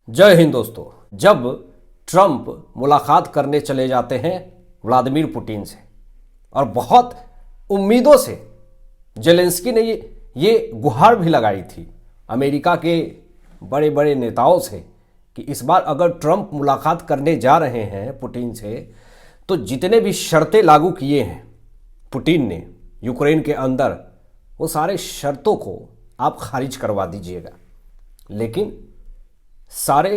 जय हिंद दोस्तों। जब ट्रंप मुलाकात करने चले जाते हैं व्लादिमीर पुतिन से और बहुत उम्मीदों से जेलेंस्की ने ये गुहार भी लगाई थी अमेरिका के बड़े बड़े नेताओं से कि इस बार अगर ट्रंप मुलाकात करने जा रहे हैं पुतिन से तो जितने भी शर्तें लागू किए हैं पुतिन ने यूक्रेन के अंदर वो सारे शर्तों को आप खारिज करवा दीजिएगा। लेकिन सारे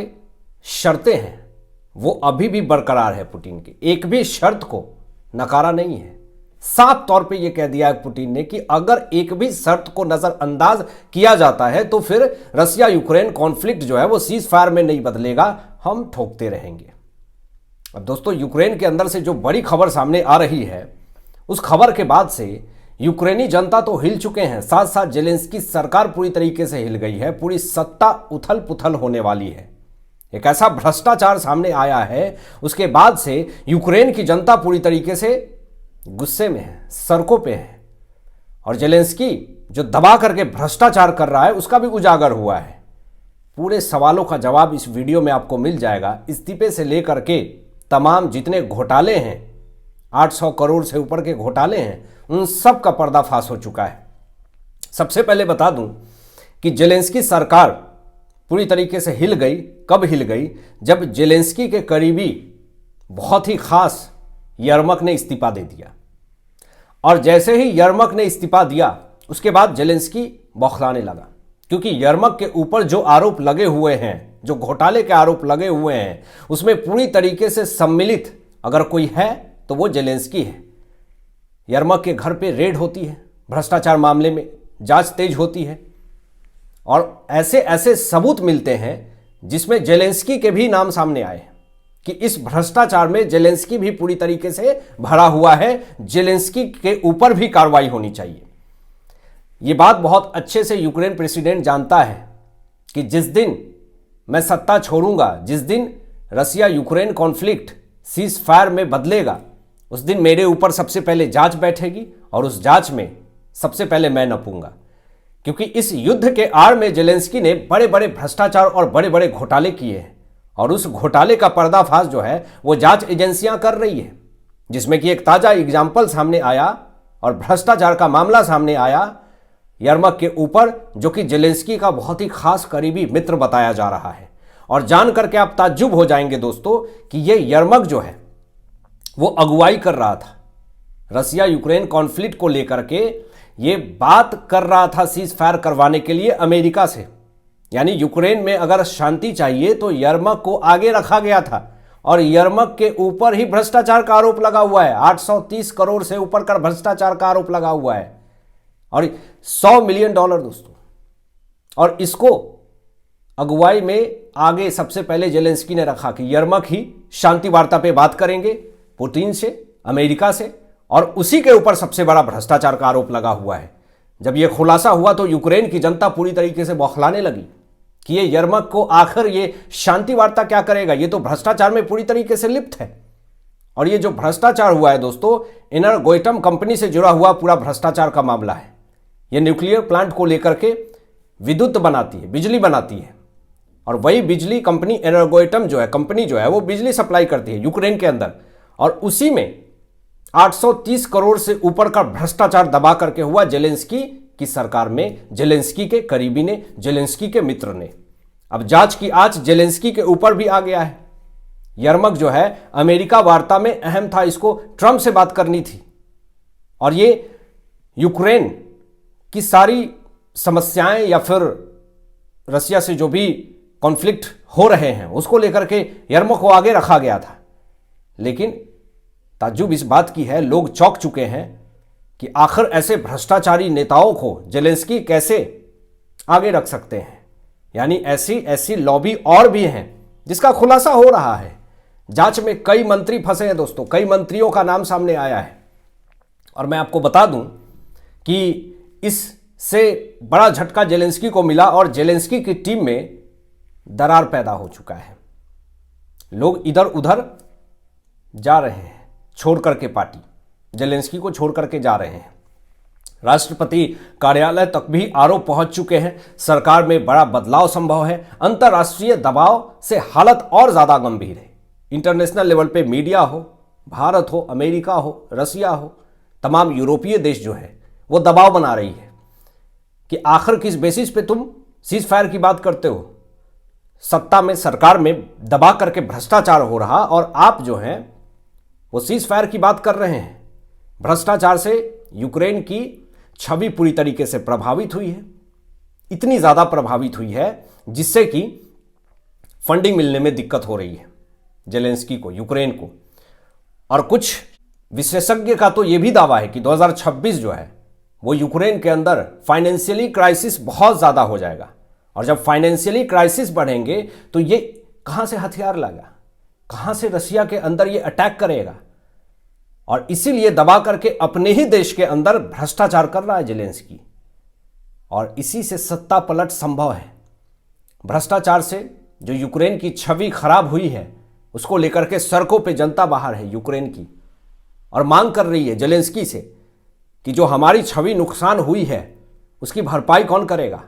शर्तें हैं वो अभी भी बरकरार है पुतिन की, एक भी शर्त को नकारा नहीं है। साफ तौर पे ये कह दिया है पुतिन ने कि अगर एक भी शर्त को नजरअंदाज किया जाता है तो फिर रसिया यूक्रेन कॉन्फ्लिक्ट जो है वो सीज फायर में नहीं बदलेगा, हम ठोकते रहेंगे। अब दोस्तों, यूक्रेन के अंदर से जो बड़ी खबर सामने आ रही है उस खबर के बाद से यूक्रेनी जनता तो हिल चुके हैं, साथ साथ जेलेंस्की सरकार पूरी तरीके से हिल गई है। पूरी सत्ता उथल पुथल होने वाली है। एक ऐसा भ्रष्टाचार सामने आया है उसके बाद से यूक्रेन की जनता पूरी तरीके से गुस्से में है, सड़कों पे है। और जेलेंस्की जो दबा करके भ्रष्टाचार कर रहा है उसका भी उजागर हुआ है। पूरे सवालों का जवाब इस वीडियो में आपको मिल जाएगा। इस्तीफे से लेकर के तमाम जितने घोटाले हैं, 800 करोड़ से ऊपर के घोटाले हैं, उन सब का पर्दाफाश हो चुका है। सबसे पहले बता दूं कि जेलेंस्की सरकार पूरी तरीके से हिल गई। कब हिल गई? जब जेलेंस्की के करीबी बहुत ही खास यरमक ने इस्तीफा दे दिया। और जैसे ही यरमक ने इस्तीफा दिया उसके बाद जेलेंस्की बौखलाने लगा, क्योंकि यरमक के ऊपर जो आरोप लगे हुए हैं, जो घोटाले के आरोप लगे हुए हैं, उसमें पूरी तरीके से सम्मिलित अगर कोई है तो वो जेलेंस्की है। यरमक के घर पे रेड होती है, भ्रष्टाचार मामले में जांच तेज होती है और ऐसे ऐसे सबूत मिलते हैं जिसमें जेलेंस्की के भी नाम सामने आए कि इस भ्रष्टाचार में जेलेंस्की भी पूरी तरीके से भरा हुआ है। जेलेंस्की के ऊपर भी कार्रवाई होनी चाहिए। ये बात बहुत अच्छे से यूक्रेन प्रेसिडेंट जानता है कि जिस दिन मैं सत्ता छोड़ूंगा, जिस दिन Russia Ukraine conflict ceasefire में बदलेगा, उस दिन मेरे ऊपर सबसे पहले जांच बैठेगी और उस जांच में सबसे पहले मैं नपूंगा। क्योंकि इस युद्ध के आड़ में जेलेंस्की ने बड़े बड़े भ्रष्टाचार और बड़े बड़े घोटाले किए हैं और उस घोटाले का पर्दाफाश जो है वो जांच एजेंसियां कर रही है, जिसमें कि एक ताजा एग्जाम्पल सामने आया और भ्रष्टाचार का मामला सामने आया यरमक के ऊपर, जो कि जेलेंस्की का बहुत ही खास करीबी मित्र बताया जा रहा है। और जान करके आप ताज्जुब हो जाएंगे दोस्तों कि ये यरमक जो है वो अगुवाई कर रहा था रसिया यूक्रेन कॉन्फ्लिक्ट को लेकर के। ये बात कर रहा था सीज फायर करवाने के लिए अमेरिका से, यानी यूक्रेन में अगर शांति चाहिए तो यरमक को आगे रखा गया था और यरमक के ऊपर ही भ्रष्टाचार का आरोप लगा हुआ है। 830 करोड़ से ऊपर का भ्रष्टाचार का आरोप लगा हुआ है और $100 मिलियन दोस्तों। और इसको अगुवाई में आगे सबसे पहले जेलेंस्की ने रखा कि यरमक ही शांति वार्ता पे बात करेंगे पुतिन से, अमेरिका से, और उसी के ऊपर सबसे बड़ा भ्रष्टाचार का आरोप लगा हुआ है। जब यह खुलासा हुआ तो यूक्रेन की जनता पूरी तरीके से बौखलाने लगी कि ये यरमक को आखिर ये शांति वार्ता क्या करेगा, ये तो भ्रष्टाचार में पूरी तरीके से लिप्त है। और ये जो भ्रष्टाचार हुआ है दोस्तों, एनर्गोएटम कंपनी से जुड़ा हुआ पूरा भ्रष्टाचार का मामला है। ये न्यूक्लियर प्लांट को लेकर के विद्युत बनाती है, बिजली बनाती है, और वही बिजली कंपनी एनर्गोएटम जो है कंपनी जो है वो बिजली सप्लाई करती है यूक्रेन के अंदर। और उसी में 830 करोड़ से ऊपर का भ्रष्टाचार दबा करके हुआ जेलेंस्की की सरकार में, जेलेंस्की के करीबी ने, जेलेंस्की के मित्र ने। अब जांच की आंच जेलेंस्की के ऊपर भी आ गया है। यरमक जो है अमेरिका वार्ता में अहम था, इसको ट्रंप से बात करनी थी और ये यूक्रेन की सारी समस्याएं या फिर रसिया से जो भी कॉन्फ्लिक्ट हो रहे हैं उसको लेकर के यरमक को आगे रखा गया था। लेकिन ताज्जुब इस बात की है, लोग चौंक चुके हैं कि आखिर ऐसे भ्रष्टाचारी नेताओं को जेलेंस्की कैसे आगे रख सकते हैं। यानी ऐसी ऐसी लॉबी और भी हैं जिसका खुलासा हो रहा है। जांच में कई मंत्री फंसे हैं दोस्तों, कई मंत्रियों का नाम सामने आया है। और मैं आपको बता दूं कि इससे बड़ा झटका जेलेंस्की को मिला और जेलेंस्की की टीम में दरार पैदा हो चुका है। लोग इधर उधर जा रहे हैं, छोड़ करके पार्टी जेलेंस्की को छोड़ करके जा रहे हैं। राष्ट्रपति कार्यालय तक भी आरोप पहुंच चुके हैं। सरकार में बड़ा बदलाव संभव है। अंतर्राष्ट्रीय दबाव से हालत और ज्यादा गंभीर है। इंटरनेशनल लेवल पे मीडिया हो, भारत हो, अमेरिका हो, रसिया हो, तमाम यूरोपीय देश जो है वो दबाव बना रही है कि आखिर किस बेसिस पे तुम सीज फायर की बात करते हो। सत्ता में, सरकार में दबा करके भ्रष्टाचार हो रहा और आप जो हैं वो सीज फायर की बात कर रहे हैं। भ्रष्टाचार से यूक्रेन की छवि पूरी तरीके से प्रभावित हुई है। इतनी ज्यादा प्रभावित हुई है जिससे कि फंडिंग मिलने में दिक्कत हो रही है जेलेंस्की को, यूक्रेन को। और कुछ विशेषज्ञ का तो यह भी दावा है कि 2026 जो है वो यूक्रेन के अंदर फाइनेंशियली क्राइसिस बहुत ज्यादा हो जाएगा। और जब फाइनेंशियली क्राइसिस बढ़ेंगे तो ये कहां से हथियार लाएगा, कहां से रसिया के अंदर ये अटैक करेगा। और इसीलिए दबा करके अपने ही देश के अंदर भ्रष्टाचार कर रहा है जेलेंस्की, और इसी से सत्ता पलट संभव है। भ्रष्टाचार से जो यूक्रेन की छवि खराब हुई है उसको लेकर के सड़कों पे जनता बाहर है यूक्रेन की, और मांग कर रही है जेलेंस्की से कि जो हमारी छवि नुकसान हुई है उसकी भरपाई कौन करेगा?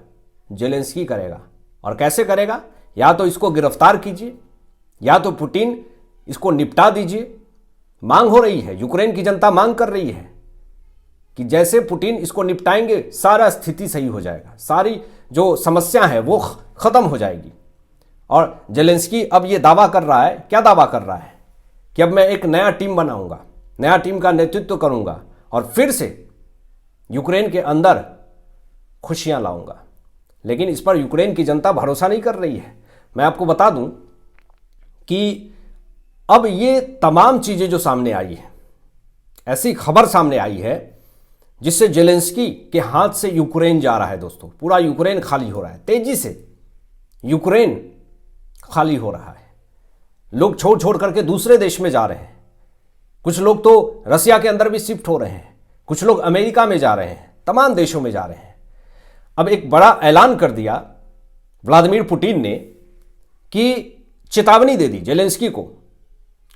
जेलेंस्की करेगा। और कैसे करेगा? या तो इसको गिरफ्तार कीजिए या तो पुतिन इसको निपटा दीजिए। मांग हो रही है, यूक्रेन की जनता मांग कर रही है कि जैसे पुतिन इसको निपटाएंगे सारा स्थिति सही हो जाएगा, सारी जो समस्या है वो खत्म हो जाएगी। और जेलेंस्की अब ये दावा कर रहा है, क्या दावा कर रहा है कि अब मैं एक नया टीम बनाऊंगा, नया टीम का नेतृत्व करूंगा और फिर से यूक्रेन के अंदर खुशियां लाऊंगा। लेकिन इस पर यूक्रेन की जनता भरोसा नहीं कर रही है। मैं आपको बता दूं कि अब ये तमाम चीजें जो सामने आई है, ऐसी खबर सामने आई है जिससे जेलेंस्की के हाथ से यूक्रेन जा रहा है दोस्तों। पूरा यूक्रेन खाली हो रहा है, तेजी से यूक्रेन खाली हो रहा है। लोग छोड़ छोड़ करके दूसरे देश में जा रहे हैं। कुछ लोग तो रसिया के अंदर भी शिफ्ट हो रहे हैं, कुछ लोग अमेरिका में जा रहे हैं, तमाम देशों में जा रहे हैं। अब एक बड़ा ऐलान कर दिया व्लादिमीर पुतिन ने कि चेतावनी दे दी जेलेंस्की को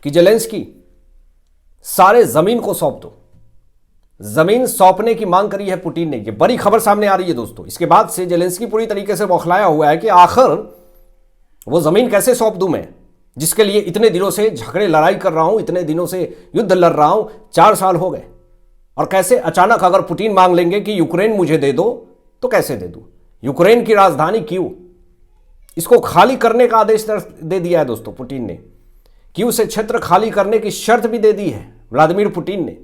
कि जेलेंस्की सारे जमीन को सौंप दो। जमीन सौंपने की मांग करी है पुतिन ने। ये बड़ी खबर सामने आ रही है दोस्तों। इसके बाद से जेलेंस्की पूरी तरीके से बौखलाया हुआ है कि आखिर वो जमीन कैसे सौंप दूं मैं, जिसके लिए इतने दिनों से झगड़े लड़ाई कर रहा हूं, इतने दिनों से युद्ध लड़ रहा हूं, 4 साल हो गए। और कैसे अचानक अगर पुतिन मांग लेंगे कि यूक्रेन मुझे दे दो तो कैसे दे दूं? यूक्रेन की राजधानी कीव, इसको खाली करने का आदेश दे दिया है दोस्तों पुतिन ने। कीव से क्षेत्र खाली करने की शर्त भी दे दी है व्लादिमीर पुतिन ने।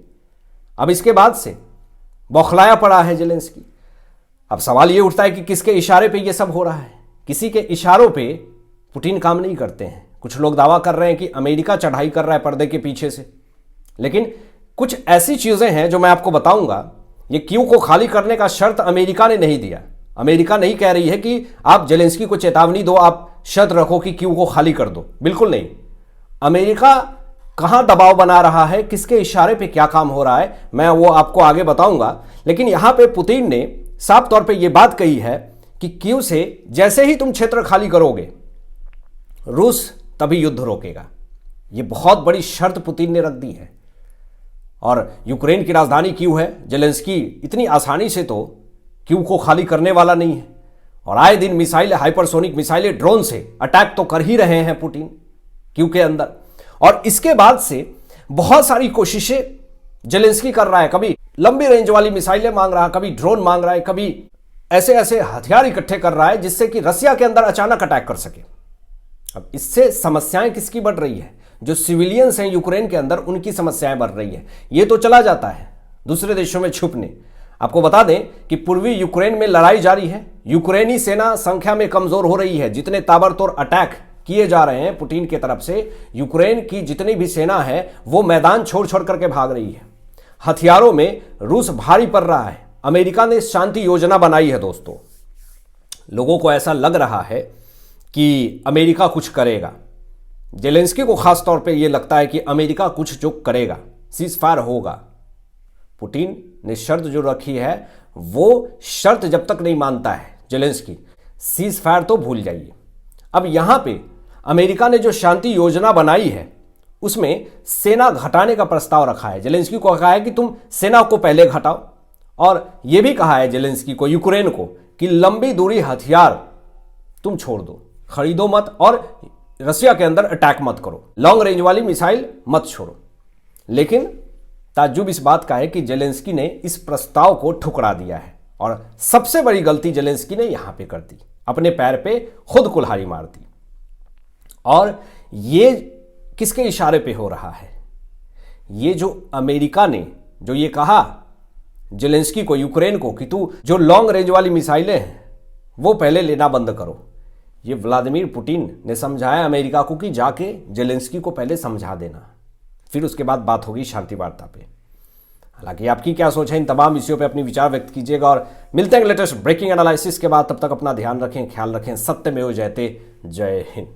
अब इसके बाद से बौखलाया पड़ा है जेलेंस्की। अब सवाल यह उठता है कि किसके इशारे पे ये सब हो रहा है? किसी के इशारों पे पुतिन काम नहीं करते हैं। कुछ लोग दावा कर रहे हैं कि अमेरिका चढ़ाई कर रहा है पर्दे के पीछे से, लेकिन कुछ ऐसी चीजें हैं जो मैं आपको बताऊंगा। ये कीव को खाली करने का शर्त अमेरिका ने नहीं दिया। अमेरिका नहीं कह रही है कि आप जेलेंस्की को चेतावनी दो, आप शर्त रखो कि कीव को खाली कर दो, बिल्कुल नहीं। अमेरिका कहां दबाव बना रहा है, किसके इशारे पे क्या काम हो रहा है, मैं वो आपको आगे बताऊंगा। लेकिन यहां पे पुतिन ने साफ तौर पे ये बात कही है कि कीव से जैसे ही तुम क्षेत्र खाली करोगे रूस तभी युद्ध रोकेगा। ये बहुत बड़ी शर्त पुतिन ने रख दी है। और यूक्रेन की राजधानी कीव है। जेलेंस्की इतनी आसानी से तो कीव को खाली करने वाला नहीं है। और आए दिन मिसाइलें, हाइपरसोनिक मिसाइलें, ड्रोन से अटैक तो कर ही रहे हैं पुतिन कीव के अंदर। और इसके बाद से बहुत सारी कोशिशें जेलेंस्की कर रहा है। कभी लंबी रेंज वाली मिसाइलें मांग रहा है, कभी ड्रोन मांग रहा है, कभी ऐसे ऐसे हथियार इकट्ठे कर रहा है जिससे कि रसिया के अंदर अचानक अटैक कर सके। अब इससे समस्याएं किसकी बढ़ रही है? जो सिविलियंस हैं यूक्रेन के अंदर, उनकी समस्याएं बढ़ रही है। ये तो चला जाता है दूसरे देशों में छुपने। आपको बता दें कि पूर्वी यूक्रेन में लड़ाई जारी है। यूक्रेनी सेना संख्या में कमजोर हो रही है। जितने ताबड़तोड़ अटैक किए जा रहे हैं पुतिन की तरफ से, यूक्रेन की जितनी भी सेना है वो मैदान छोड़ छोड़ करके भाग रही है। हथियारों में रूस भारी पड़ रहा है। अमेरिका ने शांति योजना बनाई है दोस्तों। लोगों को ऐसा लग रहा है कि अमेरिका कुछ करेगा। जेलेंस्की को खास तौर पे ये लगता है कि अमेरिका कुछ जो करेगा, सीज फायर होगा। पुतिन ने शर्त जो रखी है वो शर्त जब तक नहीं मानता है जेलेंस्की, सीज फायर तो भूल जाइए। अब यहां पे अमेरिका ने जो शांति योजना बनाई है उसमें सेना घटाने का प्रस्ताव रखा है। जेलेंस्की को कहा है कि तुम सेना को पहले घटाओ और यह भी कहा है जेलेंस्की को, यूक्रेन को, कि लंबी दूरी हथियार तुम छोड़ दो, खरीदो मत और रशिया के अंदर अटैक मत करो, लॉन्ग रेंज वाली मिसाइल मत छोड़ो। लेकिन ताज्जुब इस बात का है कि जेलेंस्की ने इस प्रस्ताव को ठुकरा दिया है और सबसे बड़ी गलती जेलेंस्की ने यहां पे कर दी, अपने पैर पे खुद कुल्हाड़ी मार दी। और ये किसके इशारे पे हो रहा है? ये जो अमेरिका ने जो ये कहा जेलेंस्की को, यूक्रेन को, कि तू जो लॉन्ग रेंज वाली मिसाइलें हैं वो पहले लेना बंद करो, ये व्लादिमीर पुतिन ने समझाया अमेरिका को कि जाके जेलेंस्की को पहले समझा देना, फिर उसके बाद बात होगी शांति वार्ता पे। हालांकि आपकी क्या सोच है इन तमाम विषयों पे अपनी विचार व्यक्त कीजिएगा और मिलते हैं लेटेस्ट ब्रेकिंग एनालिसिस के बाद। तब तक अपना ध्यान रखें, ख्याल रखें। सत्यमेव जयते। जय हिंद।